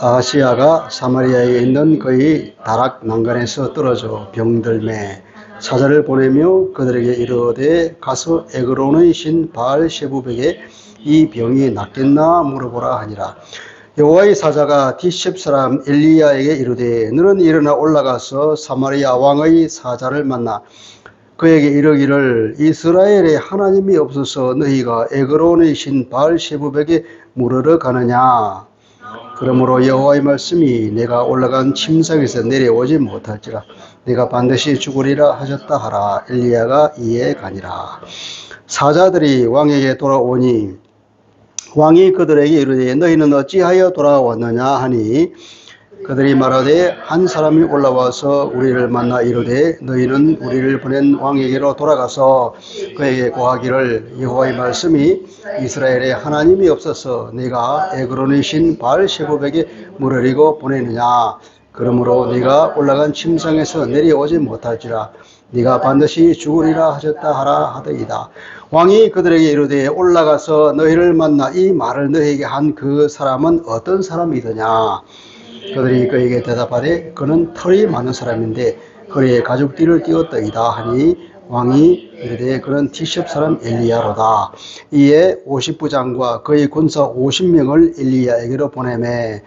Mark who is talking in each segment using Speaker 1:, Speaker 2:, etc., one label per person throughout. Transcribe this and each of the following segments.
Speaker 1: 아하시야가 사마리아에 있는 그의 다락 난간에서 떨어져 병들매 사자를 보내며 그들에게 이르되 가서 에그론의 신 바알 세부백에 이 병이 낫겠나 물어보라 하니라. 여호와의 사자가 디셉 사람 엘리야에게 이르되 너는 일어나 올라가서 사마리아 왕의 사자를 만나 그에게 이르기를 이스라엘에 하나님이 없어서 너희가 에그론의 신 바알 세부백에 물으러 가느냐. 그러므로 여호와의 말씀이 내가 올라간 침상에서 내려오지 못할지라 내가 반드시 죽으리라 하셨다 하라. 엘리야가 이에 가니라. 사자들이 왕에게 돌아오니 왕이 그들에게 이르되 너희는 어찌하여 돌아왔느냐 하니 그들이 말하되 한 사람이 올라와서 우리를 만나 이르되 너희는 우리를 보낸 왕에게로 돌아가서 그에게 고하기를 여호와의 말씀이 이스라엘에 하나님이 없어서 네가 에그론의 신 바알세부백에 물으리고 보내느냐. 그러므로 네가 올라간 침상에서 내려오지 못할지라 네가 반드시 죽으리라 하셨다 하라 하더이다. 왕이 그들에게 이르되 올라가서 너희를 만나 이 말을 너희에게 한 그 사람은 어떤 사람이더냐. 그들이 그에게 대답하되 그는 털이 많은 사람인데 허리에 가죽띠를 띄었더이다 하니 왕이 이르되 그는 디셉 사람 엘리야로다. 이에 50부장과 그의 군사 50명을 엘리야에게로 보내매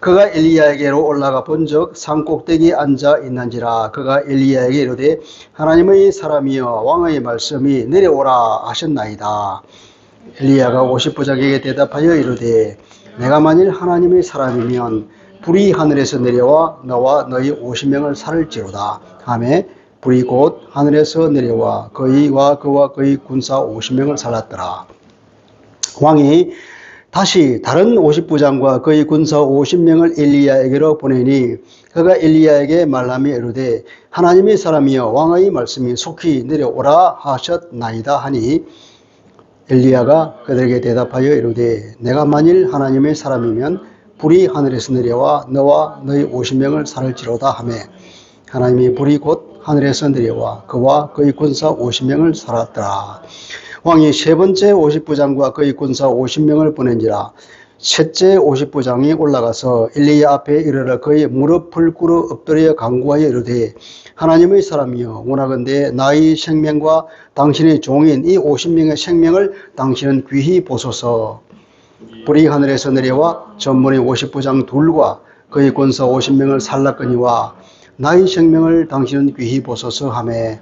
Speaker 1: 그가 엘리야에게로 올라가 본즉 산꼭대기에 앉아 있는지라. 그가 엘리야에게 이르되 하나님의 사람이여 왕의 말씀이 내려오라 하셨나이다. 엘리야가 50부장에게 대답하여 이르되 내가 만일 하나님의 사람이면 불이 하늘에서 내려와 너와 너희 50명을 살을지로다 하매 불이 곧 하늘에서 내려와 그와 그의 군사 50명을 살랐더라. 왕이 다시 다른 50부장과 그의 군사 50명을 엘리야에게로 보내니 그가 엘리야에게 말하며 이르되 하나님의 사람이여 왕의 말씀이 속히 내려오라 하셨나이다 하니 엘리야가 그들에게 대답하여 이르되 내가 만일 하나님의 사람이면 불이 하늘에서 내려와 너와 너희 50명을 살을지로다 하매 하나님이 불이 곧 하늘에서 내려와 그와 그의 군사 50명을 살았더라. 왕이 세 번째 50부장과 그의 군사 50명을 보낸지라. 셋째 50부장이 올라가서 엘리야 앞에 이르러 그의 무릎을 꿇어 엎드려 간구하여 이르되 하나님의 사람이여 원하건대 나의 생명과 당신의 종인 이 50명의 생명을 당신은 귀히 보소서. 불이 하늘에서 내려와 전문의 50부장 둘과 그의 군사 50명을 살랐거니와 나의 생명을 당신은 귀히 보소서 하매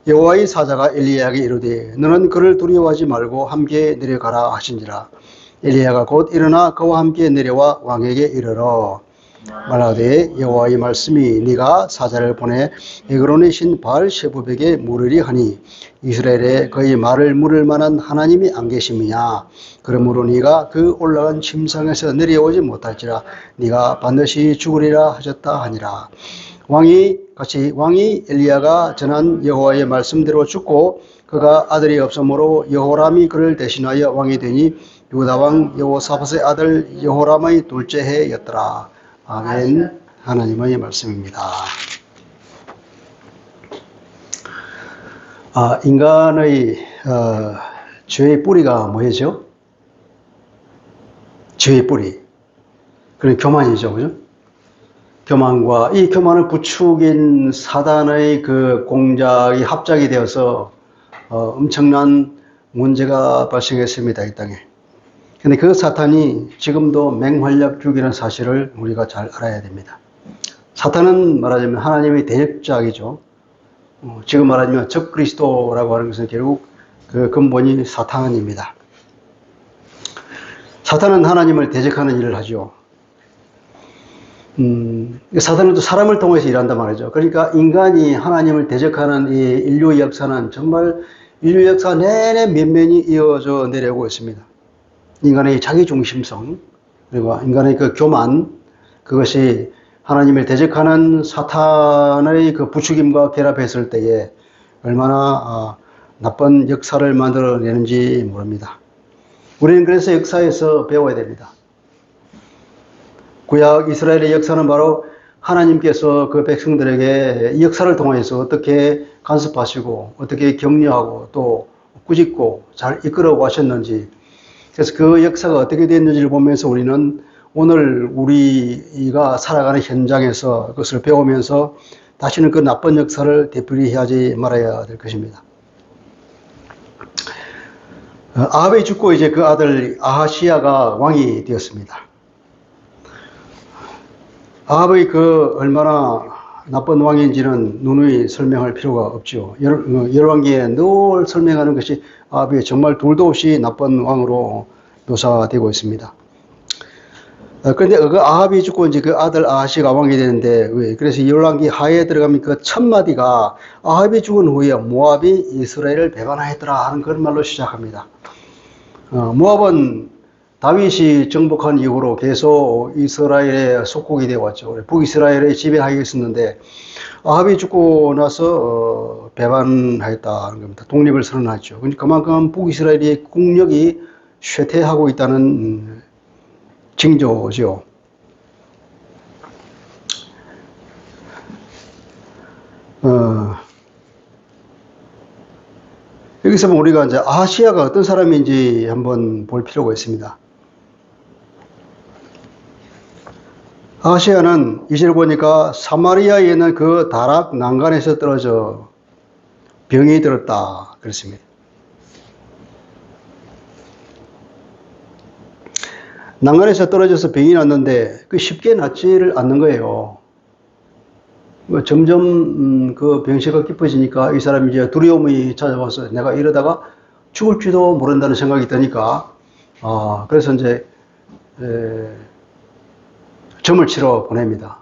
Speaker 1: 여호와의 사자가 엘리야에게 이르되 너는 그를 두려워하지 말고 함께 내려가라 하신지라. 엘리야가 곧 일어나 그와 함께 내려와 왕에게 이르러 말하되 여호와의 말씀이 네가 사자를 보내 에그론의 신 바알세부백에 물으리 하니 이스라엘에 그의 말을 물을 만한 하나님이 안 계심이냐. 그러므로 네가 그 올라간 침상에서 내려오지 못할지라 네가 반드시 죽으리라 하셨다 하니라. 왕이 엘리야가 전한 여호와의 말씀대로 죽고 그가 아들이 없으므로 여호람이 그를 대신하여 왕이 되니 유다 왕 여호사밧의 아들 여호람의 둘째 해였더라. 아멘. 하나님의 말씀입니다. 인간의 죄의 뿌리가 뭐죠? 죄의 뿌리. 그건 교만이죠, 그죠? 교만과 이 교만을 부추긴 사단의 그 공작이 합작이 되어서 엄청난 문제가 발생했습니다, 이 땅에. 근데 그 사탄이 지금도 맹활약 중이라는 사실을 우리가 잘 알아야 됩니다. 사탄은 말하자면 하나님의 대적자이죠. 지금 말하자면 적그리스도라고 하는 것은 결국 그 근본이 사탄입니다. 사탄은 하나님을 대적하는 일을 하죠. 사탄은 또 사람을 통해서 일한단 말이죠. 그러니까 인간이 하나님을 대적하는 이 인류의 역사는 정말 인류 역사 내내 면면이 이어져 내려오고 있습니다. 인간의 자기중심성, 그리고 인간의 그 교만, 그것이 하나님을 대적하는 사탄의 그 부추김과 결합했을 때에 얼마나 나쁜 역사를 만들어내는지 모릅니다. 우리는 그래서 역사에서 배워야 됩니다. 구약 이스라엘의 역사는 바로 하나님께서 그 백성들에게 이 역사를 통해서 어떻게 간섭하시고 어떻게 격려하고 또 꾸짖고 잘 이끌어 가셨는지, 그래서 그 역사가 어떻게 됐는지를 보면서 우리는 오늘 우리가 살아가는 현장에서 그것을 배우면서 다시는 그 나쁜 역사를 되풀이하지 말아야 될 것입니다. 아합이 죽고 이제 그 아들 아하시야가 왕이 되었습니다. 아합의 그 얼마나 나쁜 왕인지는 누누이 설명할 필요가 없죠. 열왕기에 늘 설명하는 것이 아합이 정말 둘도 없이 나쁜 왕으로 묘사되고 있습니다. 그런데 그 아합이 죽고 이제 그 아들 아하시가 왕이 되는데, 그래서 열왕기 하에 들어가면 그 첫 마디가 아합이 죽은 후에 모압이 이스라엘을 배반하였더라 하는 그런 말로 시작합니다. 모압은 다윗이 정복한 이후로 계속 이스라엘의 속국이 되어 왔죠. 북이스라엘의 지배하에 있었는데 아합이 죽고 나서 배반하였다는 겁니다. 독립을 선언했죠. 그만큼 북이스라엘의 국력이 쇠퇴하고 있다는 징조죠. 여기서 보면 우리가 이제 아하시야가 어떤 사람인지 한번 볼 필요가 있습니다. 아하시야는 이절 보니까 사마리아에 있는 그 다락 난간에서 떨어져 병이 들었다 그랬습니다. 난간에서 떨어져서 병이 났는데 그 쉽게 낫지를 않는 거예요. 점점 그 병세가 깊어지니까 이 사람이 이제 두려움이 찾아와서 내가 이러다가 죽을지도 모른다는 생각이 드니까 그래서 이제 점을 치러 보냅니다.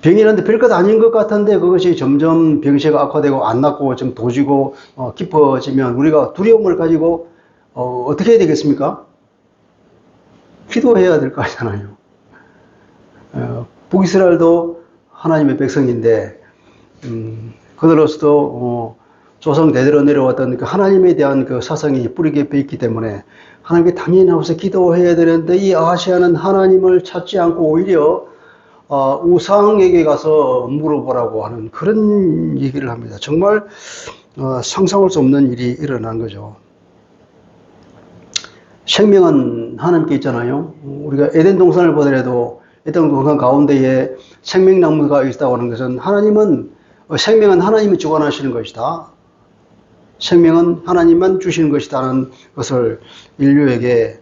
Speaker 1: 병이 났는데 별것 아닌 것 같은데 그것이 점점 병세가 악화되고 안 낫고 좀 도지고 깊어지면 우리가 두려움을 가지고 어떻게 해야 되겠습니까? 기도해야 될 거 아니잖아요. 북이스라엘도 하나님의 백성인데 그들로서도 조상 대대로 내려왔던 그 하나님에 대한 그 사상이 뿌리 깊어 있기 때문에 하나님께 당연히 나와서 기도해야 되는데 이 아하시야는 하나님을 찾지 않고 오히려 우상에게 가서 물어보라고 하는 그런 얘기를 합니다. 정말 상상할 수 없는 일이 일어난 거죠. 생명은 하나님께 있잖아요. 우리가 에덴 동산을 보더라도 에덴 동산 가운데에 생명나무가 있다고 하는 것은 생명은 하나님이 주관하시는 것이다. 생명은 하나님만 주시는 것이다는 것을 인류에게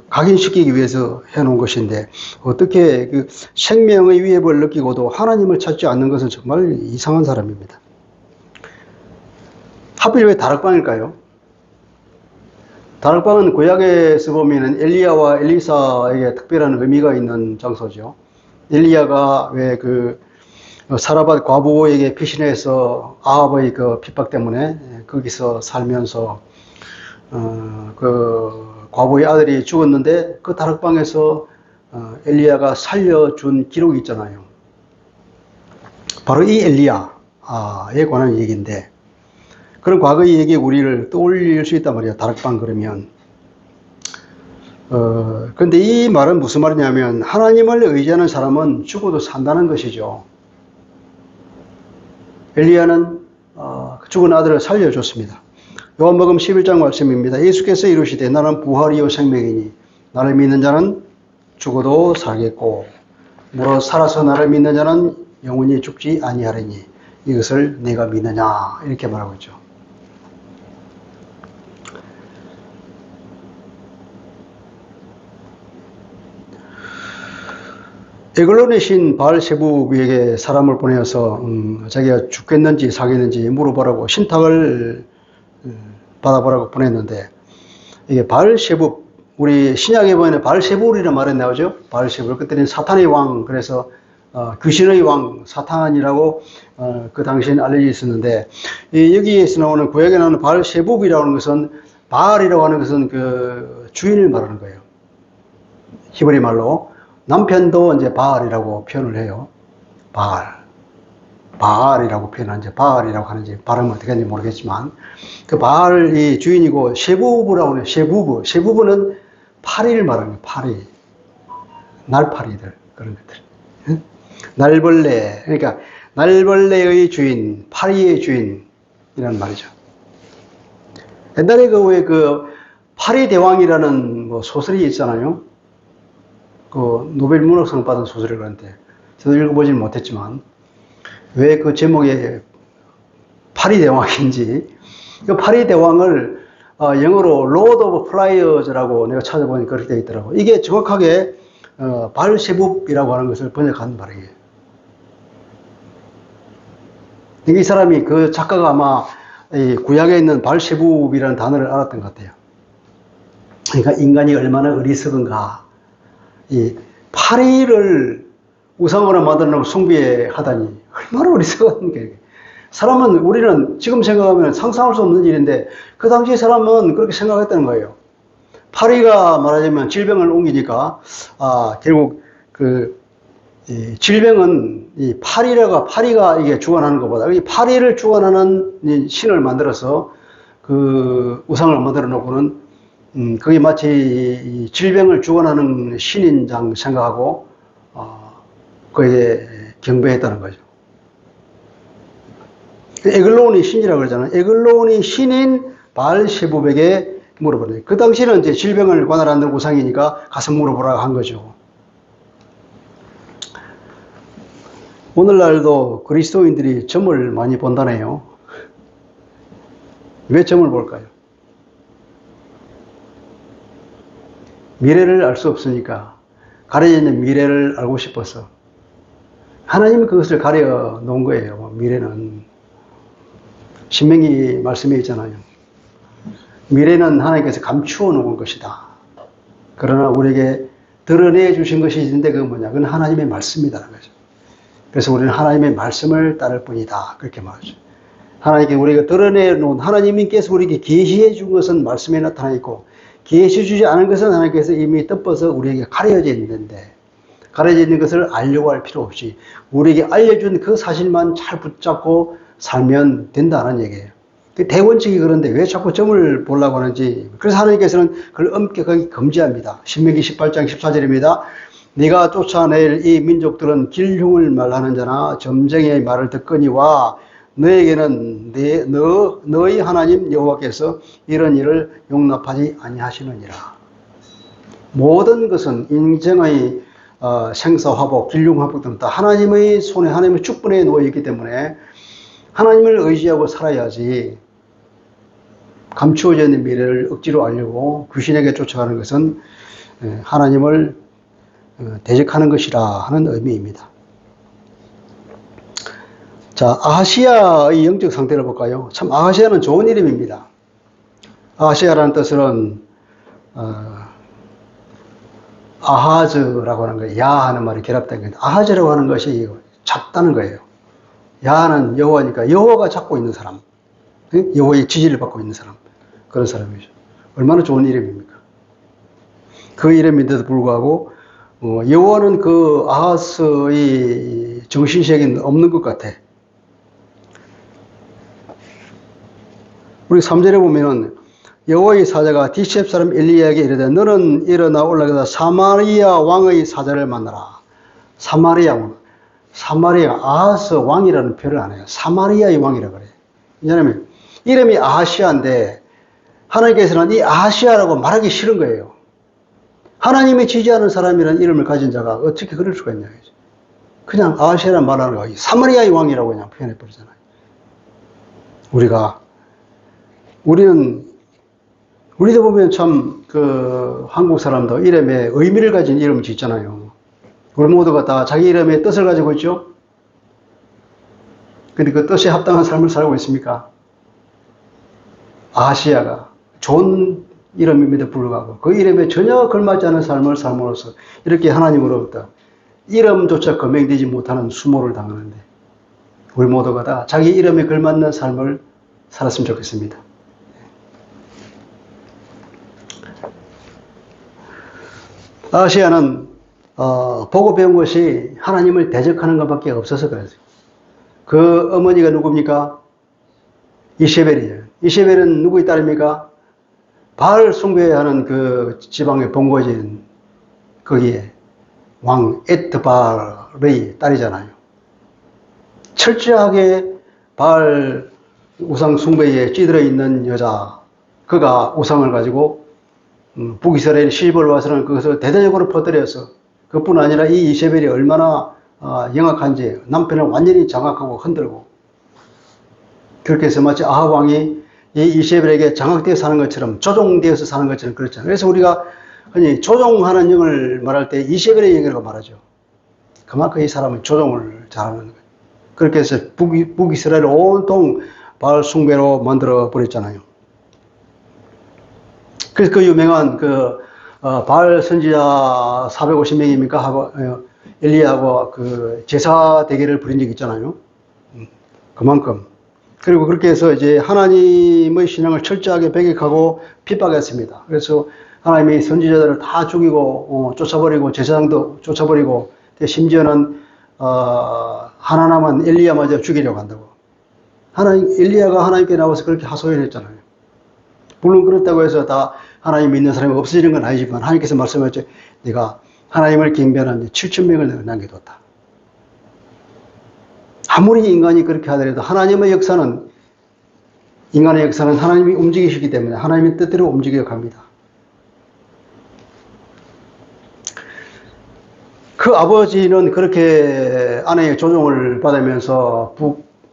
Speaker 1: 각인시키기 위해서 해놓은 것인데 어떻게 그 생명의 위협을 느끼고도 하나님을 찾지 않는 것은 정말 이상한 사람입니다. 하필 왜 다락방일까요? 다락방은 구약에서 보면 엘리야와 엘리사에게 특별한 의미가 있는 장소죠. 엘리야가 왜 사라밧 과부에게 피신해서 아합의 그 핍박 때문에 거기서 살면서 그 과부의 아들이 죽었는데 그 다락방에서 엘리야가 살려준 기록이 있잖아요. 바로 이 엘리야에 관한 얘기인데 그런 과거의 얘기에 우리를 떠올릴 수 있단 말이에요. 다락방 그러면. 그런데 이 말은 무슨 말이냐면 하나님을 의지하는 사람은 죽어도 산다는 것이죠. 엘리야는 죽은 아들을 살려줬습니다. 요한복음 11장 말씀입니다. 예수께서 이루시되 나는 부활이요 생명이니 나를 믿는 자는 죽어도 살겠고 무릇 살아서 나를 믿는 자는 영원히 죽지 아니하리니 이것을 내가 믿느냐 이렇게 말하고 있죠. 에글론의 신 바알세부에게 사람을 보내어서 자기가 죽겠는지 사겠는지 물어보라고 신탁을 받아보라고 보냈는데 이게 바알세부 우리 신약에 보면 바알세불이라는 말이 나오죠. 바알세불 그때는 사탄의 왕 그래서 귀신의 왕 사탄이라고 그 당시에는 알려져 있었는데 여기에서 나오는 구약에 나오는 바알세불이라고 하는 것은 바알이라고 하는 것은 그 주인을 말하는 거예요. 히브리 말로. 남편도 이제 바알이라고 표현을 해요. 바알이라고 표현하는지 바알이라고 하는지 발음을 어떻게 하는지 모르겠지만 그 바알이 주인이고 셰부부라고 해요. 셰부부는 파리를 말하는 거예요. 파리, 날파리들 그런 것들. 날벌레 그러니까 날벌레의 주인, 파리의 주인이라는 말이죠. 옛날에 파리 대왕이라는 뭐 소설이 있잖아요. 그 노벨 문학상 받은 소설이 그런데 저도 읽어보지는 못했지만 왜 그 제목에 파리 대왕인지 그 파리 대왕을 영어로 로드 오브 플라이어즈라고 내가 찾아보니까 그렇게 되어 있더라고. 이게 정확하게 발셰붑이라고 하는 것을 번역한 말이에요. 이 사람이 그 작가가 아마 이 구약에 있는 발셰붑이라는 단어를 알았던 것 같아요. 그러니까 인간이 얼마나 어리석은가. 이 파리를 우상으로 만들어놓고 숭배하다니 얼마나 어리석은 게. 사람은 우리는 지금 생각하면 상상할 수 없는 일인데 그 당시 사람은 그렇게 생각했다는 거예요. 파리가 말하자면 질병을 옮기니까 결국 이 질병은 이 파리가 이게 주관하는 것보다 이 파리를 주관하는 이 신을 만들어서 그 우상을 만들어 놓고는 그게 마치 이 질병을 주관하는 신인 장 생각하고 그에 경배했다는 거죠. 에글론이 신이라고 그러잖아요. 에글론이 신인 발셰붑에게 물어보네요. 그 당시에는 이제 질병을 관할하는 우상이니까 가서 물어보라고 한 거죠. 오늘날도 그리스도인들이 점을 많이 본다네요. 왜 점을 볼까요? 미래를 알 수 없으니까 가려져 있는 미래를 알고 싶어서 하나님은 그것을 가려 놓은 거예요. 미래는 신명기 말씀에 있잖아요. 미래는 하나님께서 감추어 놓은 것이다. 그러나 우리에게 드러내 주신 것이 있는데 그건 뭐냐? 그건 하나님의 말씀이다라는 거죠. 그래서 우리는 하나님의 말씀을 따를 뿐이다. 그렇게 말하죠. 하나님께 우리가 드러내 놓은 하나님께서 우리에게 계시해 준 것은 말씀에 나타나 있고 계시해 주지 않은 것은 하나님께서 이미 덮어서 우리에게 가려져 있는데 가려져 있는 것을 알려고 할 필요 없이 우리에게 알려준 그 사실만 잘 붙잡고 살면 된다는 얘기예요. 대원칙이 그런데 왜 자꾸 점을 보려고 하는지. 그래서 하나님께서는 그걸 엄격하게 금지합니다. 신명기 18장 14절입니다. 네가 쫓아낼 이 민족들은 길흉을 말하는 자나 점쟁이의 말을 듣거니와 너에게는 너희 하나님 여호와께서 이런 일을 용납하지 아니하시느니라. 모든 것은 인생의 생사화복, 길흉화복 등 다 하나님의 손에 하나님의 축분에 놓여 있기 때문에 하나님을 의지하고 살아야지 감추어져 있는 미래를 억지로 알려고 귀신에게 쫓아가는 것은 하나님을 대적하는 것이라 하는 의미입니다. 자, 아하시야의 영적 상태를 볼까요? 참 아하시야는 좋은 이름입니다. 아하시야라는 뜻은 아하즈라고 하는 거예요. 야하는 말이 결합된 거예요. 아하즈라고 하는 것이 작다는 거예요. 야는 여호와니까 여호와가 잡고 있는 사람, 여호와의 지지를 받고 있는 사람, 그런 사람이죠. 얼마나 좋은 이름입니까? 그 이름인데도 불구하고 여호와는 그 아하스의 정신세계는 없는 것 같아. 우리 3절에 보면은 여호와의 사자가 디셉 사람 엘리야에게 이르되 너는 일어나 올라가서 사마리아 왕의 사자를 만나라. 사마리아 왕. 사마리아 아하스 왕이라는 표현을 안 해요. 사마리아의 왕이라고 그래요. 왜냐하면 이름이 아하시아인데 하나님께서는 이 아하시아라고 말하기 싫은 거예요. 하나님이 지지하는 사람이라는 이름을 가진 자가 어떻게 그럴 수가 있냐. 그냥 아하시아라는 말하는 거예요. 사마리아의 왕이라고 그냥 표현해 버리잖아요. 우리도 보면 참 한국 사람도 이름에 의미를 가진 이름을 짓잖아요. 우리 모두가 다 자기 이름의 뜻을 가지고 있죠? 근데 그 뜻에 합당한 삶을 살고 있습니까? 아하시아가 좋은 이름임에도 불구하고 그 이름에 전혀 걸맞지 않은 삶을 삶으로써 이렇게 하나님으로부터 이름조차 거명되지 못하는 수모를 당하는데 우리 모두가 다 자기 이름에 걸맞는 삶을 살았으면 좋겠습니다. 아하시아는 보고 배운 것이 하나님을 대적하는 것밖에 없어서 그래요. 그 어머니가 누굽니까? 이세벨이에요. 이세벨은 누구의 딸입니까? 바알 숭배하는 그 지방의 본거지인 거기에 왕 에트바알의 딸이잖아요. 철저하게 바알 우상 숭배에 찌들어 있는 여자, 그가 우상을 가지고 북이스라엘 시집을 와서는 그것을 대대적으로 퍼뜨려서 그뿐 아니라 이 이세벨이 얼마나 영악한지 남편을 완전히 장악하고 흔들고 그렇게 해서 마치 아합 왕이 이 이세벨에게 장악되어 사는 것처럼 조종되어서 사는 것처럼 그렇잖아요. 그래서 우리가 흔히 조종하는 영을 말할 때 이세벨의 영이라고 말하죠. 그만큼 이 사람은 조종을 잘하는 거예요. 그렇게 해서 북이스라엘을 온통 바알 숭배로 만들어 버렸잖아요. 그래서 그 유명한 바알 선지자 450명입니까? 하고 엘리야하고 그 제사 대결을 벌인 적이 있잖아요. 그만큼. 그리고 그렇게 해서 이제 하나님의 신앙을 철저하게 배격하고 핍박했습니다. 그래서 하나님이 선지자들을 다 죽이고 쫓아버리고 제사장도 쫓아버리고 심지어는 하나 남은 엘리야마저 죽이려고 한다고. 엘리야가 하나님께 나와서 그렇게 하소연을 했잖아요. 물론 그렇다고 해서 다 하나님 믿는 사람이 없어지는 건 아니지만 하나님께서 말씀하셨죠. 내가 하나님을 경배하는 7,000명을 남겨뒀다. 아무리 인간이 그렇게 하더라도 하나님의 역사는 인간의 역사는 하나님이 움직이시기 때문에 하나님의 뜻대로 움직여 갑니다. 그 아버지는 그렇게 아내의 조종을 받으면서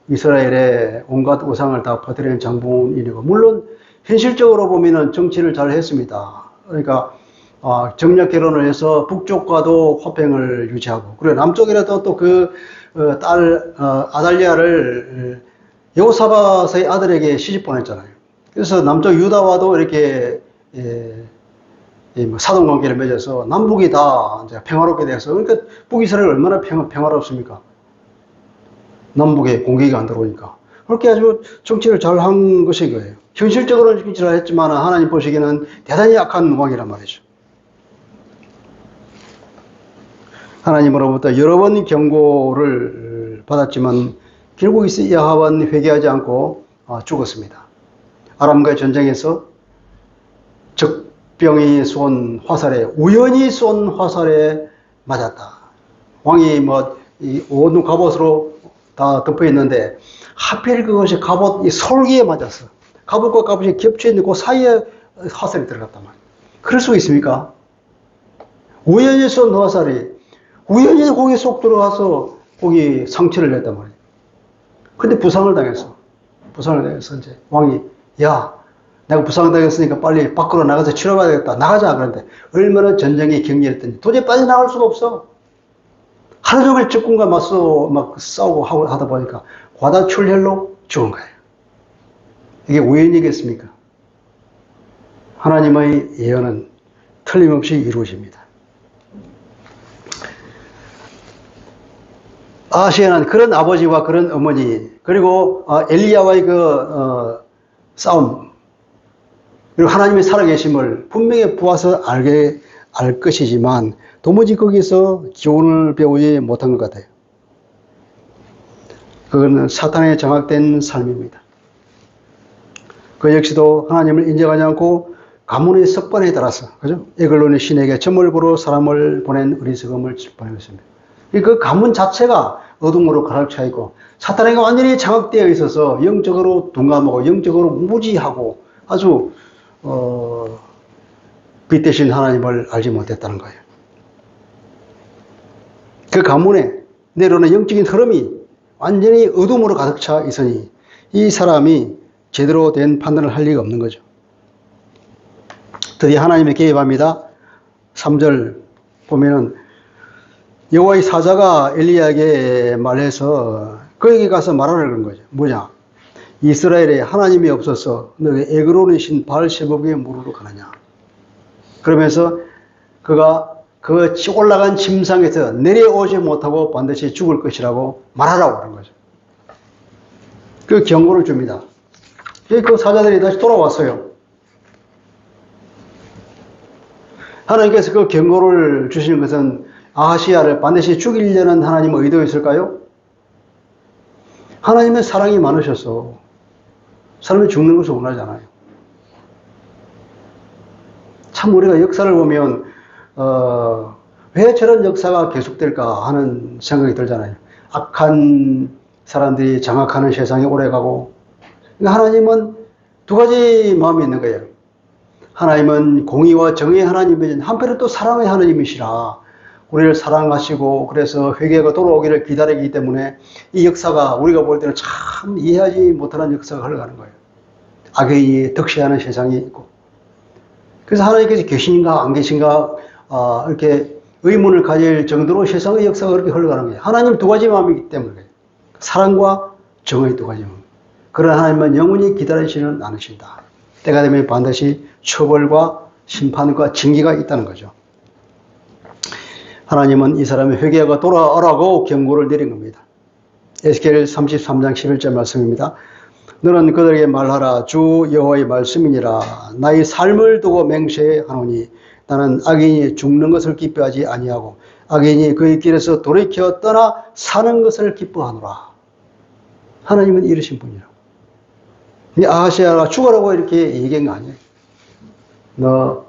Speaker 1: 북이스라엘의 온갖 우상을 다 퍼뜨리는 장본인이고 물론 현실적으로 보면은 정치를 잘 했습니다. 그러니까 정략 결혼을 해서 북쪽과도 화평을 유지하고 그리고 남쪽이라도 또 그 딸 아달리아를 여호사밧의 아들에게 시집 보냈잖아요. 그래서 남쪽 유다와도 이렇게 사돈 관계를 맺어서 남북이 다 이제 평화롭게 돼서 그러니까 북이스라엘 얼마나 평화롭습니까? 남북에 공격이 안 들어오니까 그렇게 아주 정치를 잘 한 것인 거예요. 현실적으로는 정치를 했지만 하나님 보시기에는 대단히 약한 왕이란 말이죠. 하나님으로부터 여러 번 경고를 받았지만 결국 야합은 회개하지 않고 죽었습니다. 아람과의 전쟁에서 적병이 쏜 화살에 우연히 쏜 화살에 맞았다. 왕이 이 온 갑옷으로 다 덮여 있는데 하필 그것이 갑옷 이 솔기에 맞았어. 갑옷과 갑옷이 겹쳐 있는 그 사이에 화살이 들어갔단 말이에요. 그럴 수가 있습니까? 우연히 쏜 화살이 우연히 거기 쏙 들어가서 거기 상처를 냈단 말이에요. 근데 부상을 당했어. 부상을 당해서 이제 왕이 야 내가 부상을 당했으니까 빨리 밖으로 나가서 치료받아야 되겠다. 나가자. 그런데 얼마나 전쟁이 격렬했더니 도저히 빠져나갈 수가 없어. 하루 종일 적군과 맞서 막 싸우고 하다 보니까 과다출혈로 죽은 거예요. 이게 우연이겠습니까? 하나님의 예언은 틀림없이 이루어집니다. 아하시아는 그런 아버지와 그런 어머니 그리고 엘리야와의 싸움 그리고 하나님의 살아계심을 분명히 보아서 알 것이지만 도무지 거기서 교훈을 배우지 못한 것 같아요. 그거는 사탄에 장악된 삶입니다. 그 역시도 하나님을 인정하지 않고 가문의 습관에 따라서 그죠? 에글론의 신에게 점을 보러 사람을 보낸 어리석음을 보냈습니다. 그 가문 자체가 어둠으로 가득 차 있고 사탄에게 완전히 장악되어 있어서 영적으로 둔감하고 영적으로 무지하고 아주 빛 대신 하나님을 알지 못했다는 거예요. 그 가문에 내려오는 영적인 흐름이 완전히 어둠으로 가득 차 있으니 이 사람이 제대로 된 판단을 할 리가 없는 거죠. 드디어 하나님이 개입합니다. 3절 보면은 여호와의 사자가 엘리야에게 말해서 그에게 가서 말하라 그런 거죠. 뭐냐? 이스라엘에 하나님이 없어서 너희 에그론의 신 바알세불에게 무릎을 가느냐? 그러면서 그가 그 올라간 침상에서 내려오지 못하고 반드시 죽을 것이라고 말하라고 하는 거죠. 그 경고를 줍니다. 그 사자들이 다시 돌아왔어요. 하나님께서 그 경고를 주시는 것은 아하시아를 반드시 죽이려는 하나님의 의도였을까요? 하나님의 사랑이 많으셔서 사람이 죽는 것을 원하잖아요. 참 우리가 역사를 보면 왜 저런 역사가 계속될까 하는 생각이 들잖아요. 악한 사람들이 장악하는 세상이 오래가고 하나님은 두 가지 마음이 있는 거예요. 하나님은 공의와 정의의 하나님이신 한편은 또 사랑의 하나님이시라. 우리를 사랑하시고 그래서 회개가 돌아오기를 기다리기 때문에 이 역사가 우리가 볼 때는 참 이해하지 못하는 역사가 흘러가는 거예요. 악의 득세하는 세상이 있고. 그래서 하나님께서 계신가 안 계신가 이렇게 의문을 가질 정도로 세상의 역사가 그렇게 흘러가는 거예요. 하나님 두 가지 마음이기 때문에 그래요. 사랑과 정의 두 가지 마음. 그러나 하나님은 영원히 기다리지는 않으신다. 때가 되면 반드시 처벌과 심판과 징계가 있다는 거죠. 하나님은 이 사람의 회개가 돌아오라고 경고를 내린 겁니다. 에스겔 33장 11절 말씀입니다. 너는 그들에게 말하라. 주 여호와의 말씀이니라. 나의 삶을 두고 맹세하노니 나는 악인이 죽는 것을 기뻐하지 아니하고 악인이 그의 길에서 돌이켜 떠나 사는 것을 기뻐하노라. 하나님은 이러신 분이라고. 아하시아가 죽으라고 이렇게 얘기한 거 아니에요. 너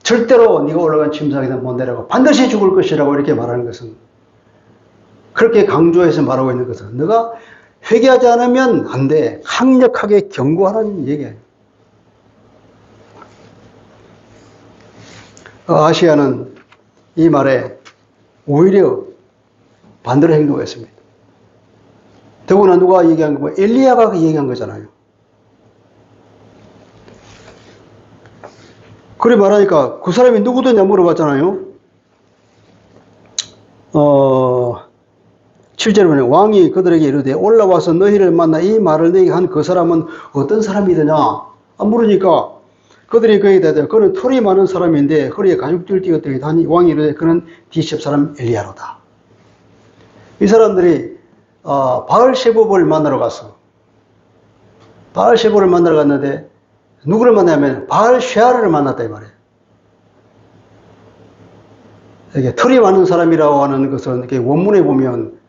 Speaker 1: 절대로 네가 올라간 침상에서 못 내려가 반드시 죽을 것이라고 이렇게 말하는 것은, 그렇게 강조해서 말하고 있는 것은 너가 회개하지 않으면 안 돼. 강력하게 경고하는 얘기예요. 아하시아는 이 말에 오히려 반대로 행동했습니다. 더구나 누가 얘기한 거, 엘리야가 얘기한 거잖아요. 그래 말하니까 그 사람이 누구더냐 물어봤잖아요. 7절에 보면 왕이 그들에게 이르되 올라와서 너희를 만나 이 말을 너희에게 한 그 사람은 어떤 사람이더냐 물으니까 그들이 그에게 대답해 그는 털이 많은 사람인데 허리에 가죽줄 띠었더니 하니 왕이 이르되 그는 디셉 사람 엘리야로다. 이 사람들이 바알세불을 만나러 갔어. 바알세불을 만나러 갔는데 누구를 만나냐면 바알쉐아르를 만났다 이 말이에요. 이게 털이 많은 사람이라고 하는 것은 이렇게 원문에 보면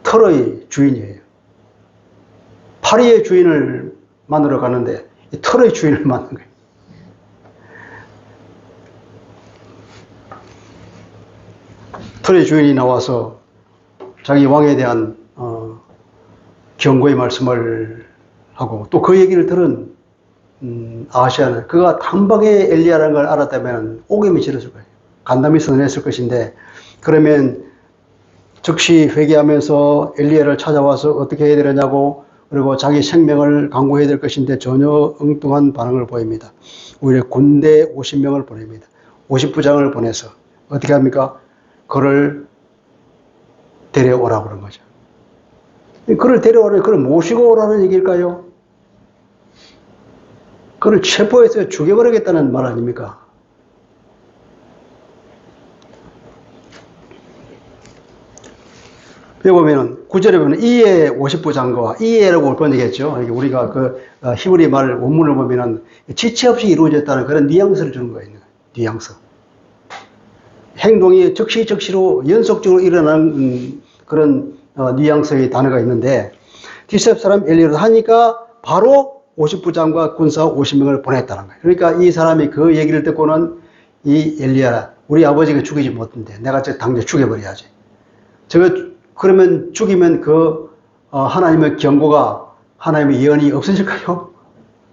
Speaker 1: 털의 주인이에요. 파리의 주인을 만나러 가는데 털의 주인을 만난 거예요. 털의 주인이 나와서 자기 왕에 대한 경고의 말씀을 하고 또 그 얘기를 들은 아하시아는 그가 단박에 엘리야라는 걸 알았다면 오금이 지러질 거예요. 간담이 선언했을 것인데 그러면 즉시 회개하면서 엘리야를 찾아와서 어떻게 해야 되느냐고 그리고 자기 생명을 강구해야 될 것인데 전혀 엉뚱한 반응을 보입니다. 오히려 군대 50명을 보냅니다. 50부장을 보내서 어떻게 합니까? 그를 데려오라고 그런 거죠. 그를 데려오라는 그를 모시고 오라는 얘기일까요? 그를 체포해서 죽여버리겠다는 말 아닙니까? 여기 보면은 9절에 보면 이에 50부장과 이에라고 번역했죠. 우리가 그 히브리 말 원문을 보면은 지체 없이 이루어졌다는 그런 뉘앙스를 주는 거예요. 뉘앙스. 행동이 즉시로 연속적으로 일어나는 그런 뉘앙스의 단어가 있는데 디셉 사람 엘리야로 하니까 바로 50부장과 군사 50명을 보냈다는 거예요. 그러니까 이 사람이 그 얘기를 듣고는 이 엘리야 우리 아버지가 죽이지 못했는데 내가 저 당장 죽여버려야지. 그러면 죽이면 하나님의 경고가 하나님의 예언이 없어질까요?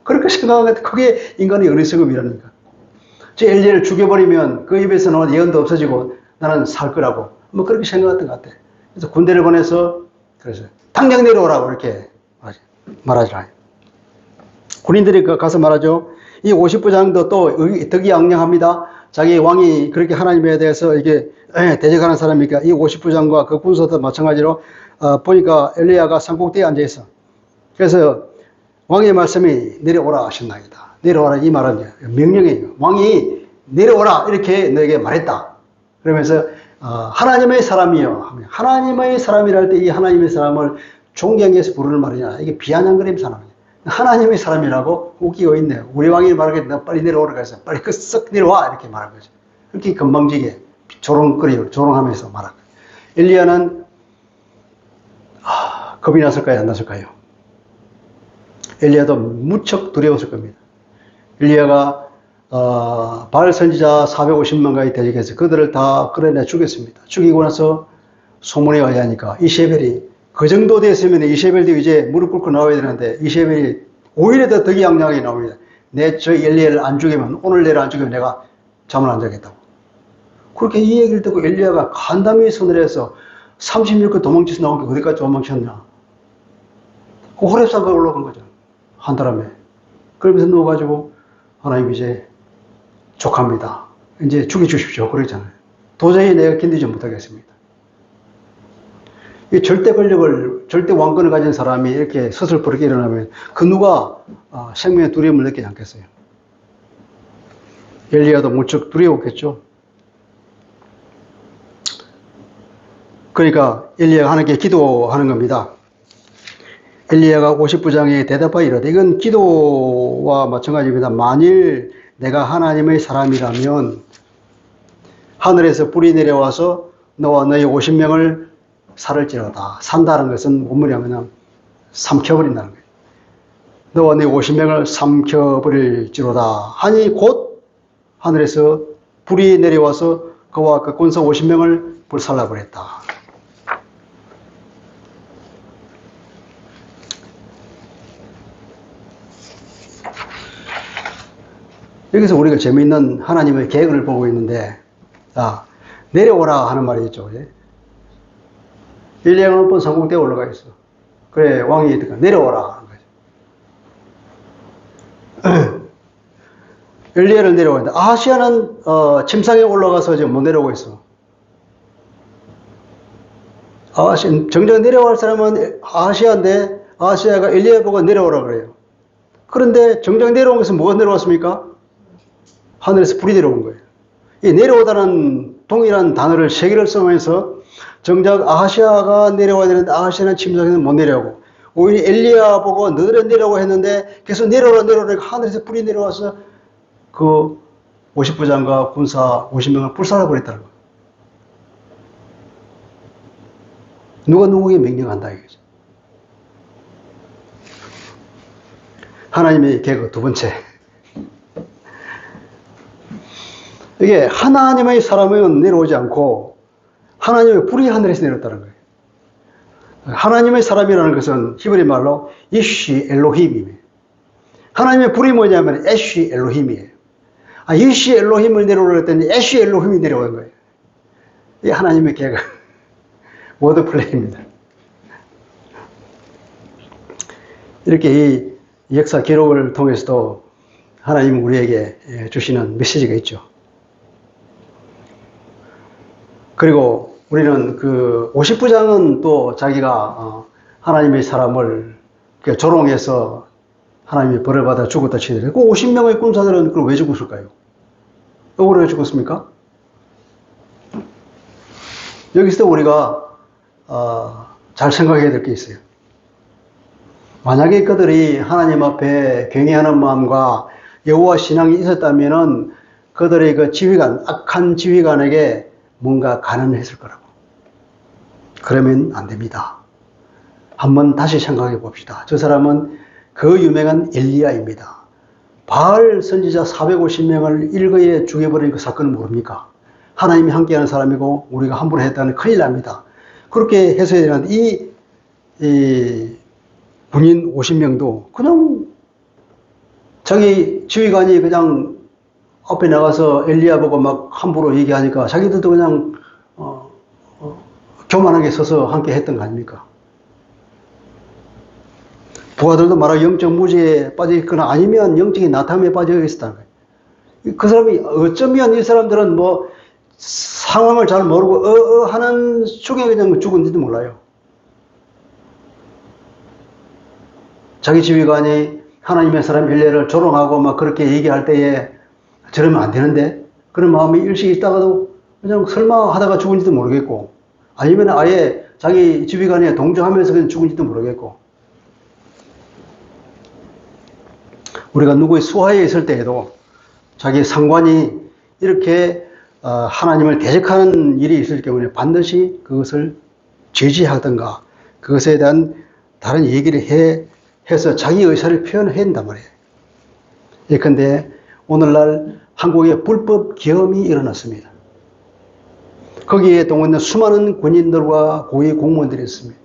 Speaker 1: 그렇게 생각하면 그게 인간의 어리석음이라니까. 저 엘리야를 죽여버리면 그 입에서 나온 예언도 없어지고 나는 살 거라고 그렇게 생각했던 것 같아. 그래서 군대를 보내서 그래서 당장 내려오라고 이렇게 말하잖아요. 군인들이 가서 말하죠. 이 50부장도 또 덕이양양합니다. 자기 왕이 그렇게 하나님에 대해서 이게 대적하는 사람이니까 이 50부장과 그 군사도 마찬가지로 보니까 엘리야가 산꼭대기에 앉아 있어. 그래서 왕의 말씀이 내려오라 하신나이다. 내려오라 이 말은 명령이에요. 왕이 내려오라 이렇게 너에게 말했다. 그러면서 하나님의 사람이요. 하나님의 사람이라 할 때 이 하나님의 사람을 존경해서 부르는 말이냐. 이게 비아냥거림 사람이에요. 하나님의 사람이라고 웃기고 있네요. 우리 왕이 말하겠다. 빨리 내려오라고 해서 빨리 쓱 내려와 이렇게 말한 거죠. 그렇게 건방지게 조롱하면서 말한 거예요. 엘리야는 겁이 났을까요? 안 났을까요? 엘리야도 무척 두려웠을 겁니다. 엘리야가 바알 선지자 450명가에 대적해서 그들을 다 끌어내 죽였습니다. 죽이고 나서 소문에 의하니까 이세벨이 그 정도 됐으면 이세벨도 이제 무릎 꿇고 나와야 되는데 이세벨이 오히려 더 덕이양양하게 나옵니다. 내 저 엘리야를 안 죽이면, 오늘 내일 안 죽이면 내가 잠을 안 자겠다고. 그렇게 이 얘기를 듣고 엘리야가 간담이 손을 해서 36개 도망쳐서 나온 게 어디까지 도망쳤냐. 그 호렙산까지 올라간 거죠. 한다람에. 그러면서 누워가지고 하나님 이제 족합니다. 이제 죽여주십시오. 그러잖아요. 도저히 내가 견디지 못하겠습니다. 이 절대 권력을, 절대 왕권을 가진 사람이 이렇게 서슬프게 일어나면 그 누가 생명의 두려움을 느끼지 않겠어요? 엘리야도 무척 두려웠겠죠. 그러니까 엘리야가 하나님께 기도하는 겁니다. 엘리야가 50부장에 대답하여 이르되 이건 기도와 마찬가지입니다. 만일 내가 하나님의 사람이라면 하늘에서 불이 내려와서 너와 너희 50명을 살을지로다. 산다는 것은 원문이 하면 삼켜버린다는 거예요. 너와 너희 50명을 삼켜버릴지로다 하니 곧 하늘에서 불이 내려와서 그와 그 군사 50명을 불살라버렸다. 여기서 우리가 재미있는 하나님의 계획을 보고 있는데, 내려오라 하는 말이 있죠. 엘리야가 높은 산꼭대에 올라가 있어. 그래, 왕이 있으니까 내려오라 하는 거죠. 엘리야를 내려오는데, 아하시아는 침상에 올라가서 지금 못 내려오고 있어. 정작 내려갈 사람은 아하시아인데, 아하시아가 엘리야 보고 내려오라 그래요. 그런데 정작 내려온 것은 뭐가 내려왔습니까? 하늘에서 불이 내려온 거예요. 이 내려오다는 동일한 단어를 세 개를 쓰면서 정작 아하시아가 내려와야 되는데 아하시아는 침상에는 못 내려오고 오히려 엘리야 보고 너희는 내려오고 했는데 계속 내려오라 하늘에서 불이 내려와서 그 50부장과 군사 50명을 불살라 버렸다는 거예요. 누가 누구에게 명령한다 이거죠. 하나님의 계획 두 번째. 이게 하나님의 사람은 내려오지 않고 하나님의 불이 하늘에서 내렸다는 거예요. 하나님의 사람이라는 것은 히브리 말로 이쉬 엘로힘이에요. 하나님의 불이 뭐냐면 에쉬 엘로힘이에요. 이쉬 엘로힘을 내려오려 했더니 에쉬 엘로힘이 내려온 거예요. 이게 하나님의 계획, 워드 플레이입니다. 이렇게 이 역사 기록을 통해서도 하나님은 우리에게 주시는 메시지가 있죠. 그리고 우리는 그 50부장은 또 자기가 하나님의 사람을 조롱해서 하나님의 벌을 받아 죽었다 치더라도 그 50명의 군사들은 그걸 왜 죽었을까요? 억울해 죽었습니까? 여기서도 우리가 잘 생각해야 될 게 있어요. 만약에 그들이 하나님 앞에 경외하는 마음과 여호와 신앙이 있었다면은 그들의 그 지휘관, 악한 지휘관에게 뭔가 가난했을 거라고. 그러면 안 됩니다. 한번 다시 생각해 봅시다. 저 사람은 그 유명한 엘리야입니다. 바알 선지자 450명을 일거에 죽여버린 그 사건을 모릅니까? 하나님이 함께하는 사람이고 우리가 함부로 했다는 큰일 납니다. 그렇게 해서야 되는데 이 군인 50명도 그냥 자기 지휘관이 그냥 앞에 나가서 엘리야 보고 막 함부로 얘기하니까 자기들도 그냥 교만하게 서서 함께 했던 거 아닙니까? 부하들도 말하고 영적 무지에 빠져 있거나 아니면 영적인 나탐에 빠져 있었다는 거예요. 그 사람이 어쩌면 이 사람들은 뭐 상황을 잘 모르고 하는 중에 그냥 죽은지도 몰라요. 자기 지휘관이 하나님의 사람 엘리야를 조롱하고 막 그렇게 얘기할 때에 저러면 안 되는데 그런 마음이 일찍 있다가도 그냥 설마 하다가 죽은지도 모르겠고 아니면 아예 자기 지휘관에 동정하면서 그냥 죽은지도 모르겠고 우리가 누구의 수하에 있을 때에도 자기 상관이 이렇게 하나님을 대적하는 일이 있을 경우에 반드시 그것을 제지하든가 그것에 대한 다른 얘기를 해서 자기 의사를 표현해야 된단 말이에요. 예컨대 오늘날 한국에 불법 계엄이 일어났습니다. 거기에 동원된 수많은 군인들과 고위 공무원들이 있습니다.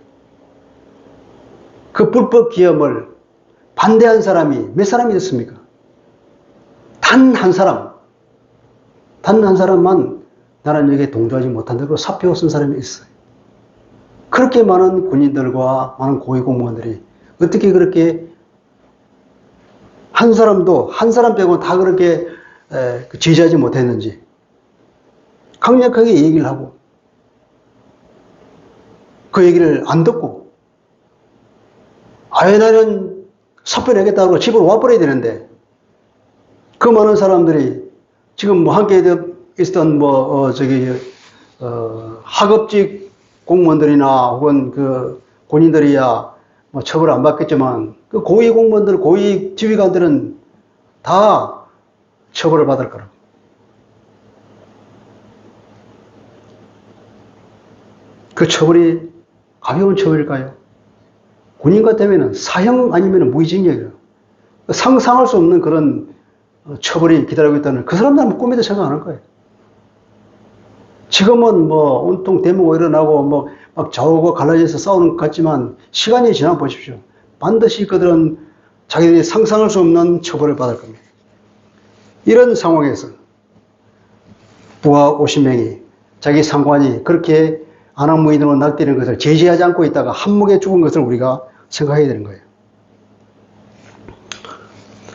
Speaker 1: 그 불법 계엄을 반대한 사람이 몇 사람이 있습니까? 단 한 사람만 나는 여기에 동조하지 못한다고 사표 쓴 사람이 있어요. 그렇게 많은 군인들과 많은 고위공무원들이 어떻게 그렇게 한 사람 빼고 다 그렇게 지지하지 못했는지 강력하게 얘기를 하고 그 얘기를 안 듣고 아예 나는 사표 내겠다고 집으로 와버려야 되는데 그 많은 사람들이 지금 뭐 함께 있었던 하급직 공무원들이나 혹은 그 군인들이야 뭐 처벌 안 받겠지만 그 고위 공무원들, 고위 지휘관들은 다 처벌을 받을 거라고. 그 처벌이 가벼운 처벌일까요? 군인 같으면 사형 아니면 무기징역이에요. 상상할 수 없는 그런 처벌이 기다리고 있다는 그 사람들은 꿈에도 생각 안 할 거예요. 지금은 뭐 온통 데모가 일어나고 뭐 막 좌우가 갈라져서 싸우는 것 같지만 시간이 지나 보십시오. 반드시 그들은 자기들이 상상할 수 없는 처벌을 받을 겁니다. 이런 상황에서 부하 50명이 자기 상관이 그렇게 안악무인으로 날뛰는 것을 제지하지 않고 있다가 한몫에 죽은 것을 우리가 생각해야 되는 거예요.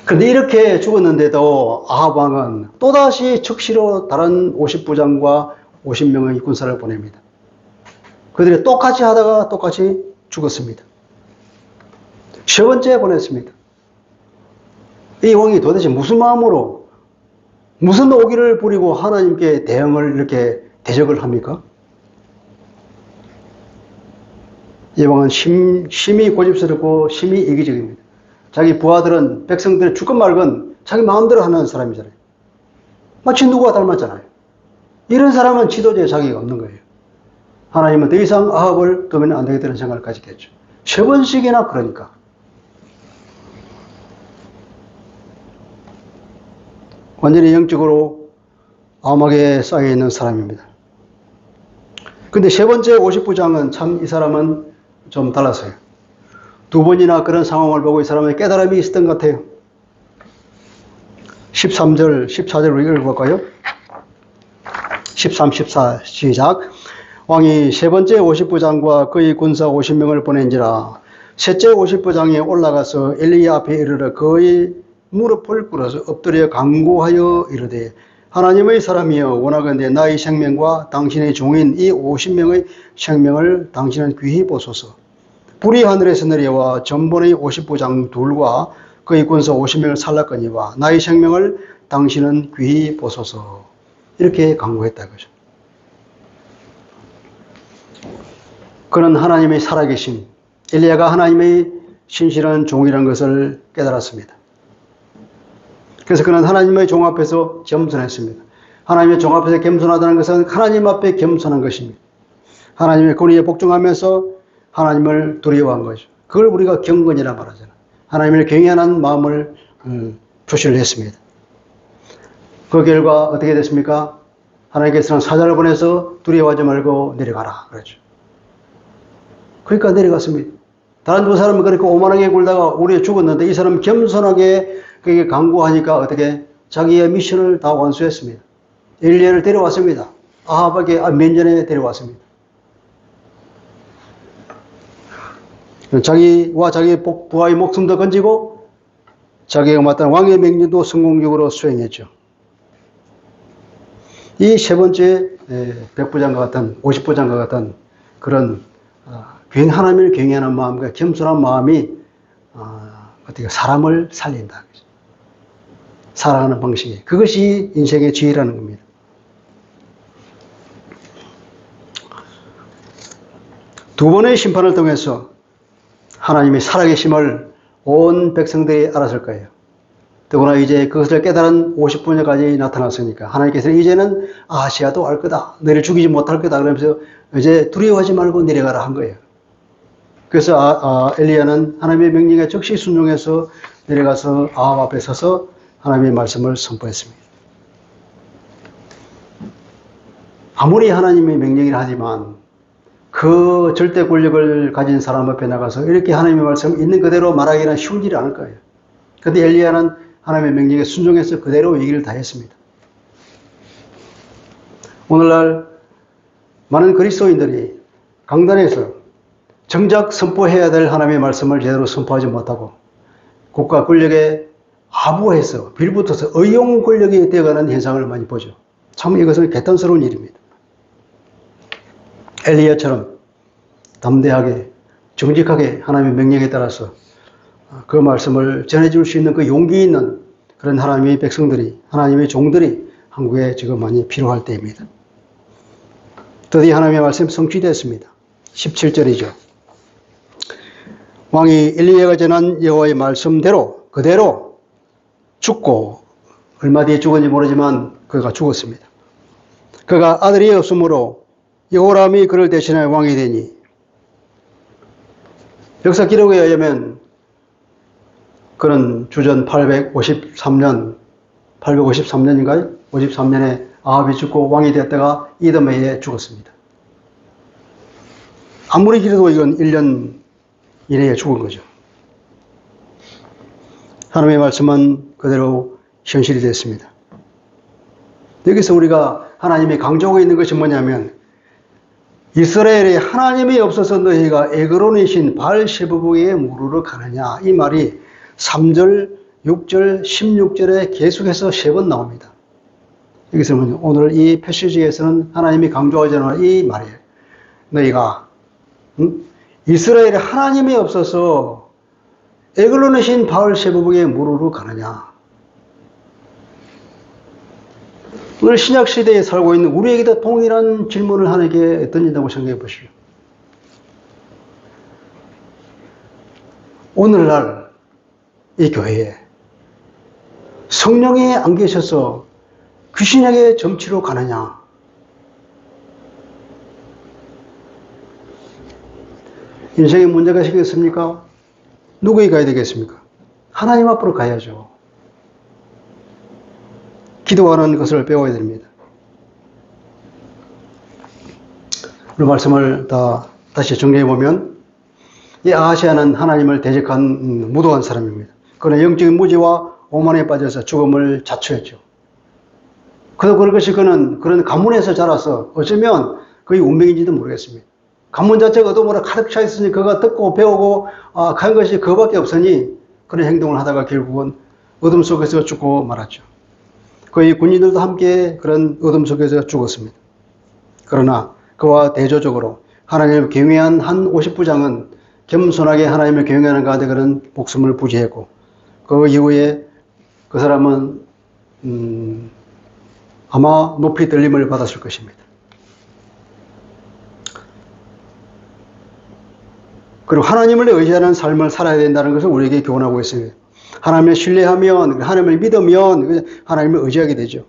Speaker 1: 그런데 이렇게 죽었는데도 아합 왕은 또다시 즉시로 다른 50부장과 50명의 군사를 보냅니다. 그들이 똑같이 하다가 똑같이 죽었습니다. 세 번째 보냈습니다. 이 왕이 도대체 무슨 마음으로 무슨 오기를 부리고 하나님께 대응을 이렇게 대적을 합니까? 이 왕은 심히 고집스럽고 심히 이기적입니다. 자기 부하들은 백성들의 죽건 말건 자기 마음대로 하는 사람이잖아요. 마치 누구와 닮았잖아요. 이런 사람은 지도자의 자격이 없는 거예요. 하나님은 더 이상 아합을 두면 안 되겠다는 생각을 가지겠죠. 세 번씩이나 그러니까. 완전히 영적으로 암흑에 쌓여있는 사람입니다. 근데 세 번째 50부장은 참 이 사람은 좀 달랐어요. 두 번이나 그런 상황을 보고 이 사람의 깨달음이 있었던 것 같아요. 13절, 14절로 읽어볼까요? 13, 14 시작. 왕이 세 번째 50부장과 그의 군사 50명을 보낸지라 셋째 50부장이 올라가서 엘리야 앞에 이르러 그의 무릎을 꿇어서 엎드려 간구하여 이르되 하나님의 사람이여 원하건대 나의 생명과 당신의 종인 이 50명의 생명을 당신은 귀히 보소서. 불이 하늘에서 내려와 전번의 50부장 둘과 그의 군사 50명을 살랐거니와 나의 생명을 당신은 귀히 보소서. 이렇게 간구했다 그죠. 그는 하나님의 살아계신 엘리야가 하나님의 신실한 종이라는 것을 깨달았습니다. 그래서 그는 하나님의 종 앞에서 겸손했습니다. 하나님의 종 앞에서 겸손하다는 것은 하나님 앞에 겸손한 것입니다. 하나님의 권위에 복종하면서 하나님을 두려워한 거죠. 그걸 우리가 경건이라 말하잖아요. 하나님을 경외하는 마음을 표시를 했습니다. 그 결과 어떻게 됐습니까? 하나님께서는 사자를 보내서 두려워하지 말고 내려가라 그랬죠. 그러니까 내려갔습니다. 다른 두 사람은 그렇게 오만하게 굴다가 오래 죽었는데 이 사람은 겸손하게 그게 간구하니까 어떻게 자기의 미션을 다 완수했습니다. 엘리야를 데려왔습니다. 아합에게 몇 년에 데려왔습니다. 자기와 자기 부하의 목숨도 건지고 자기가 맡은 왕의 명령도 성공적으로 수행했죠. 이 세 번째 100부장과 같은 50부장과 같은 그런 하나님을 경외하는 마음과 겸손한 마음이 어떻게 사람을 살린다. 살아가는 방식이. 그것이 인생의 지혜라는 겁니다. 두 번의 심판을 통해서 하나님의 살아계심을 온 백성들이 알았을 거예요. 더구나 이제 그것을 깨달은 50분여까지 나타났으니까 하나님께서는 이제는 아시아도 알 거다. 너를 죽이지 못할 거다. 그러면서 이제 두려워하지 말고 내려가라 한 거예요. 그래서 엘리야는 하나님의 명령에 즉시 순종해서 내려가서 아합 앞에 서서 하나님의 말씀을 선포했습니다. 아무리 하나님의 명령이라 하지만 그 절대 권력을 가진 사람 앞에 나가서 이렇게 하나님의 말씀 있는 그대로 말하기는 쉬운 일이 않을 거예요. 그런데 엘리야는 하나님의 명령에 순종해서 그대로 얘기를 다 했습니다. 오늘날 많은 그리스도인들이 강단에서 정작 선포해야 될 하나님의 말씀을 제대로 선포하지 못하고 국가 권력에 하부해서 빌붙어서 의용 권력이 되어가는 현상을 많이 보죠. 참 이것은 개탄스러운 일입니다. 엘리야처럼 담대하게 정직하게 하나님의 명령에 따라서 그 말씀을 전해줄 수 있는 그 용기 있는 그런 하나님의 백성들이, 하나님의 종들이 한국에 지금 많이 필요할 때입니다. 드디어 하나님의 말씀이 성취됐습니다. 17절이죠. 왕이 엘리야가 전한 여호와의 말씀대로 그대로 죽고 얼마 뒤에 죽었는지 모르지만 그가 죽었습니다. 그가 아들이 없으므로 여호람이 그를 대신하여 왕이 되니, 역사 기록에 의하면 그는 주전 853년인가요? 53년에 아합이 죽고 왕이 되었다가 이듬해에 죽었습니다. 아무리 길어도 이건 1년 이내에 죽은 거죠. 하나님의 말씀은 그대로 현실이 됐습니다. 여기서 우리가 하나님이 강조하고 있는 것이 뭐냐면, 이스라엘에 하나님이 없어서 너희가 에그론이신 바알세부부에 무르러 가느냐, 이 말이 3절, 6절, 16절에 계속해서 3번 나옵니다. 여기서는 오늘 이 패시지에서는 하나님이 강조하자는 이 말이에요. 너희가 이스라엘에 하나님이 없어서 에글론이신 바알세부부에 무르러 가느냐. 오늘 신약시대에 살고 있는 우리에게도 동일한 질문을 하나님께 던진다고 생각해 보시오. 오늘날 이 교회에 성령이 안 계셔서 귀신에게 점치러 가느냐? 인생에 문제가 생겼습니까? 누구에게 가야 되겠습니까? 하나님 앞으로 가야죠. 기도하는 것을 배워야 됩니다. 우리 말씀을 다시 정리해 보면, 이 아하시아는 하나님을 대적한 무도한 사람입니다. 그러나 영적인 무지와 오만에 빠져서 죽음을 자초했죠. 그도 그것이 그는 그런 가문에서 자라서 어쩌면 그의 운명인지도 모르겠습니다. 가문 자체가 어둠으로 가득 차 있으니 그가 듣고 배우고 간 것이 그거밖에 없으니 그런 행동을 하다가 결국은 어둠 속에서 죽고 말았죠. 그의 군인들도 함께 그런 어둠 속에서 죽었습니다. 그러나 그와 대조적으로 하나님을 경외한 한 50부장은 겸손하게 하나님을 경외하는 가운데 그런 목숨을 부지했고, 그 이후에 그 사람은 아마 높이 들림을 받았을 것입니다. 그리고 하나님을 의지하는 삶을 살아야 된다는 것을 우리에게 교훈하고 있습니다. 하나님을 신뢰하면, 하나님을 믿으면 하나님을 의지하게 되죠.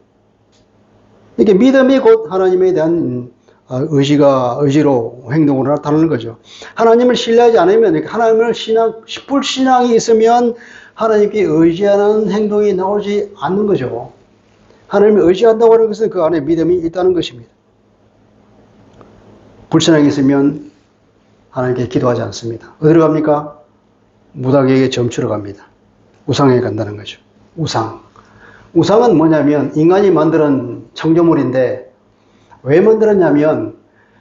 Speaker 1: 이게 믿음이 곧 하나님에 대한 의지로 행동으로 나타나는 거죠. 하나님을 신뢰하지 않으면, 하나님을 불신앙이 있으면 하나님께 의지하는 행동이 나오지 않는 거죠. 하나님을 의지한다고 하는 것은 그 안에 믿음이 있다는 것입니다. 불신앙이 있으면 하나님께 기도하지 않습니다. 어디로 갑니까? 무당에게 점치러 갑니다. 우상에 간다는 거죠. 우상은 뭐냐면 인간이 만드는 창조물인데, 왜 만들었냐면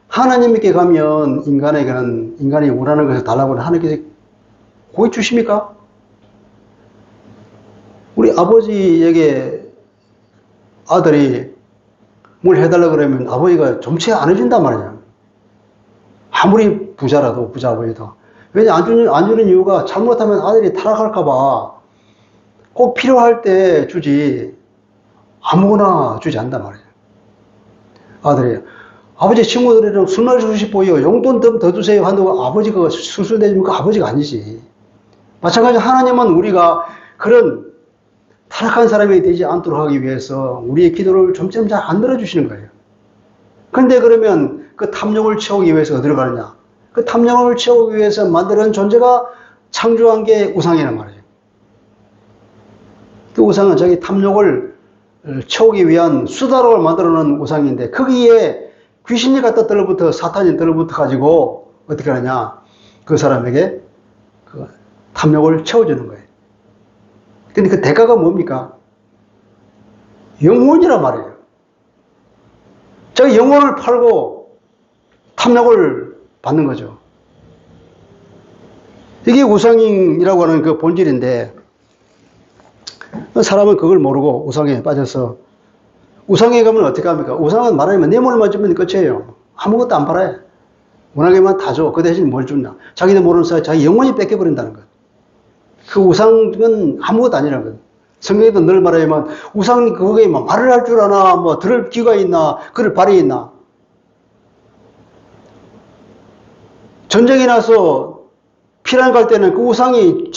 Speaker 1: 하나님께 가면 인간이 원하는 것을 달라고 하는 하나님께서 고기 주십니까? 우리 아버지에게 아들이 뭘 해달라고 그러면 아버지가 점치 안 해준단 말이야. 아무리 부자라도, 부자 아버지도. 왜냐, 안 주는 이유가 잘못하면 아들이 타락할까봐 꼭 필요할 때 주지, 아무거나 주지 않단 말이에요. 아들이, 아버지 친구들이랑 술 마시고 싶어요. 용돈 더 주세요. 한다고 아버지가 술술 내주니까 아버지가 아니지. 마찬가지로 하나님은 우리가 그런 타락한 사람이 되지 않도록 하기 위해서 우리의 기도를 점점 잘 안 들어주시는 거예요. 그런데 그러면 그 탐욕을 채우기 위해서 어디로 가느냐? 그 탐욕을 채우기 위해서 만드는 존재가 창조한 게 우상이란 말이에요. 그 우상은 자기 탐욕을 채우기 위한 수다로 만들어 놓은 우상인데, 거기에 귀신이 갖다 들러붙어, 사탄이 들러붙어 가지고 어떻게 하느냐? 그 사람에게 그 탐욕을 채워주는 거예요. 근데 그 대가가 뭡니까? 영혼이란 말이에요. 자기 영혼을 팔고 탐욕을 받는 거죠. 이게 우상이라고 하는 그 본질인데, 사람은 그걸 모르고 우상에 빠져서, 우상에 가면 어떻게 합니까? 우상은 말하면 내 몸을 맞으면 끝이에요. 아무것도 안 팔아요. 원하게만 다 줘. 그 대신 뭘 준다? 자기도 모르는 사이 자기 영혼이 뺏겨버린다는 것. 그 우상은 아무것도 아니라는 것. 성경에도 늘 말하지만 우상 그게 뭐 말을 할 줄 아나, 뭐 들을 귀가 있나, 그럴 발이 있나. 전쟁이 나서 피난 갈 때는 그 우상이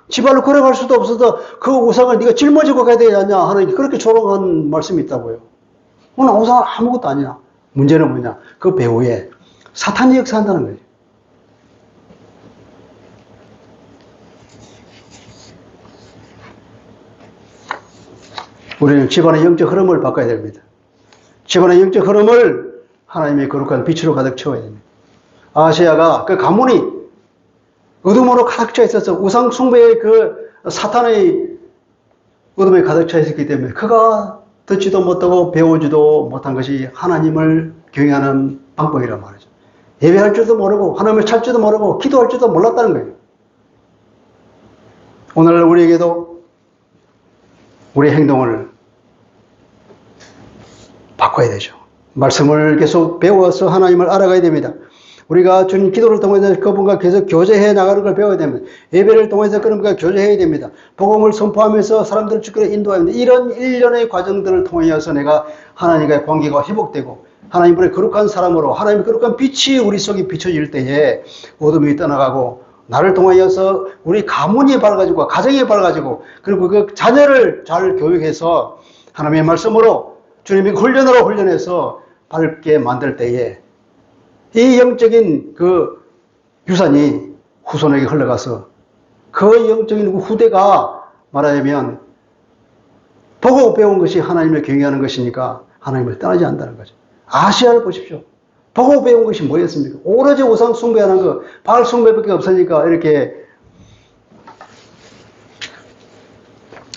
Speaker 1: 지발로 걸어갈 수도 없어서 그 우상을 네가 짊어지고 가야 되지 않냐 하는 그렇게 조롱한 말씀이 있다고요. 오늘 우상은 아무것도 아니야. 문제는 뭐냐? 그 배후에 사탄이 역사한다는 거예요. 우리는 집안의 영적 흐름을 바꿔야 됩니다. 집안의 영적 흐름을 하나님의 거룩한 빛으로 가득 채워야 됩니다. 아시아가 그 가문이 어둠으로 가득 차 있어서 우상 숭배의 그 사탄의 어둠에 가득 차 있었기 때문에 그가 듣지도 못하고 배우지도 못한 것이 하나님을 경외하는 방법이란 말이죠. 예배할 줄도 모르고 하나님을 찾지도 모르고 기도할 줄도 몰랐다는 거예요. 오늘 우리에게도 우리의 행동을 바꿔야 되죠. 말씀을 계속 배워서 하나님을 알아가야 됩니다. 우리가 주님 기도를 통해서 그분과 계속 교제해 나가는 걸 배워야 됩니다. 예배를 통해서 그분과 교제해야 됩니다. 복음을 선포하면서 사람들을 주께로 인도해야 됩니다. 이런 일련의 과정들을 통해서 내가 하나님과의 관계가 회복되고 하나님의 거룩한 사람으로 하나님의 거룩한 빛이 우리 속에 비춰질 때에 어둠이 떠나가고 나를 통하여서 우리 가문이 밝아지고 가정이 밝아지고 그리고 그 자녀를 잘 교육해서 하나님의 말씀으로 주님의 훈련해서 밝게 만들 때에 이 영적인 그 유산이 후손에게 흘러가서 그 영적인 후대가 말하자면 보고 배운 것이 하나님을 경외하는 것이니까 하나님을 떠나지 않는다는 거죠. 아시아를 보십시오. 보고 배운 것이 뭐였습니까? 오로지 우상 숭배하는 거, 바알 숭배밖에 없으니까 이렇게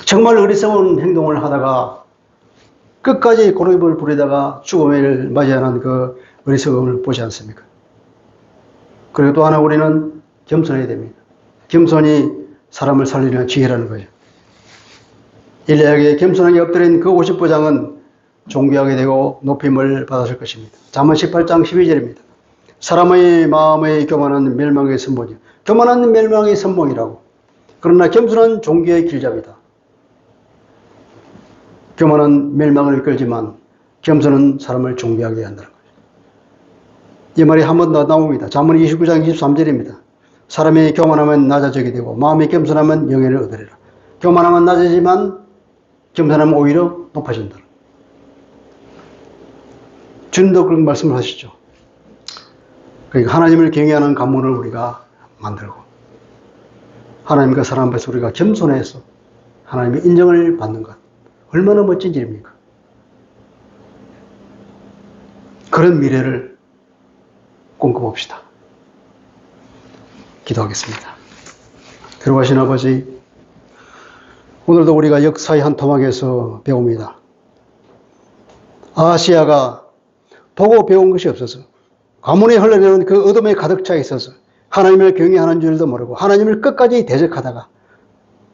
Speaker 1: 정말 어리석은 행동을 하다가 끝까지 고름을 부리다가 죽음을 맞이하는 그 어리석음을 보지 않습니까? 그리고 또 하나 우리는 겸손해야 됩니다. 겸손이 사람을 살리는 지혜라는 거죠. 일리야에게 겸손하게 엎드린 그 50부장은 존귀하게 되고 높임을 받았을 것입니다. 잠언 18장 12절입니다. 사람의 마음의 교만은 멸망의 선봉이요. 교만은 멸망의 선봉이라고. 그러나 겸손은 존귀의 길잡이다. 교만은 멸망을 이끌지만 겸손은 사람을 존귀하게 한다는 거죠. 이 말이 한 번 더 나옵니다. 잠언 29장 23절입니다. 사람이 교만하면 낮아지게 되고 마음이 겸손하면 영예를 얻으리라. 교만하면 낮아지만 겸손하면 오히려 높아진다. 주님도 그런 말씀을 하시죠. 그러니까 하나님을 경외하는 가문을 우리가 만들고 하나님과 사람 앞에서 우리가 겸손해서 하나님의 인정을 받는 것 얼마나 멋진 일입니까? 그런 미래를 꿈꿔봅시다. 기도하겠습니다. 거룩하신 아버지, 오늘도 우리가 역사의 한 토막에서 배웁니다. 아시아가 보고 배운 것이 없어서 가문에 흘러내는 그 어둠에 가득 차 있어서 하나님을 경외하는 줄도 모르고 하나님을 끝까지 대적하다가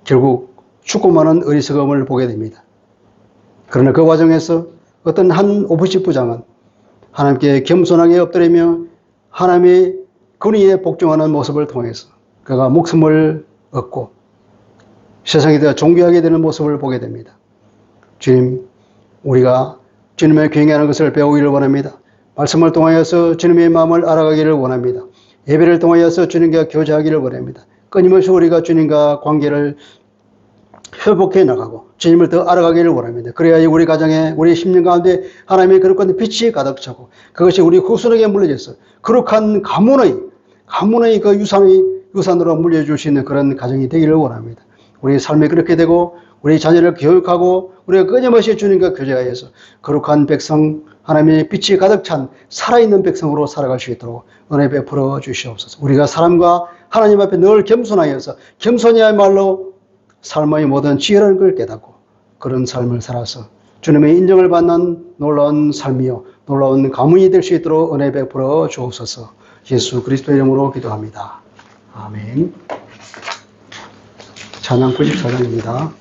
Speaker 1: 결국 죽고 마는 어리석음을 보게 됩니다. 그러나 그 과정에서 어떤 한 오부십부장은 하나님께 겸손하게 엎드리며 하나님의 권위에 복종하는 모습을 통해서 그가 목숨을 얻고 세상에 대해 존귀하게 되는 모습을 보게 됩니다. 주님, 우리가 주님을 경외하는 것을 배우기를 원합니다. 말씀을 통하여서 주님의 마음을 알아가기를 원합니다. 예배를 통하여서 주님과 교제하기를 원합니다. 끊임없이 우리가 주님과 관계를 회복해 나가고 주님을 더 알아가기를 원합니다. 그래야 우리 가정에 우리 심령 가운데 하나님의 거룩한 빛이 가득 차고 그것이 우리 후손에게 물려져서 거룩한 가문의 그 유산으로 물려줄 수 있는 그런 가정이 되기를 원합니다. 우리 삶이 그렇게 되고 우리 자녀를 교육하고 우리가 끊임없이 주님과 교제하여서 거룩한 백성, 하나님의 빛이 가득 찬 살아있는 백성으로 살아갈 수 있도록 은혜 베풀어 주시옵소서. 우리가 사람과 하나님 앞에 늘 겸손하여서 겸손이야말로 삶의 모든 지혜라는 걸 깨닫고 그런 삶을 살아서 주님의 인정을 받는 놀라운 삶이요 놀라운 가문이 될 수 있도록 은혜 베풀어 주옵소서. 예수 그리스도의 이름으로 기도합니다. 아멘. 찬양 94장입니다.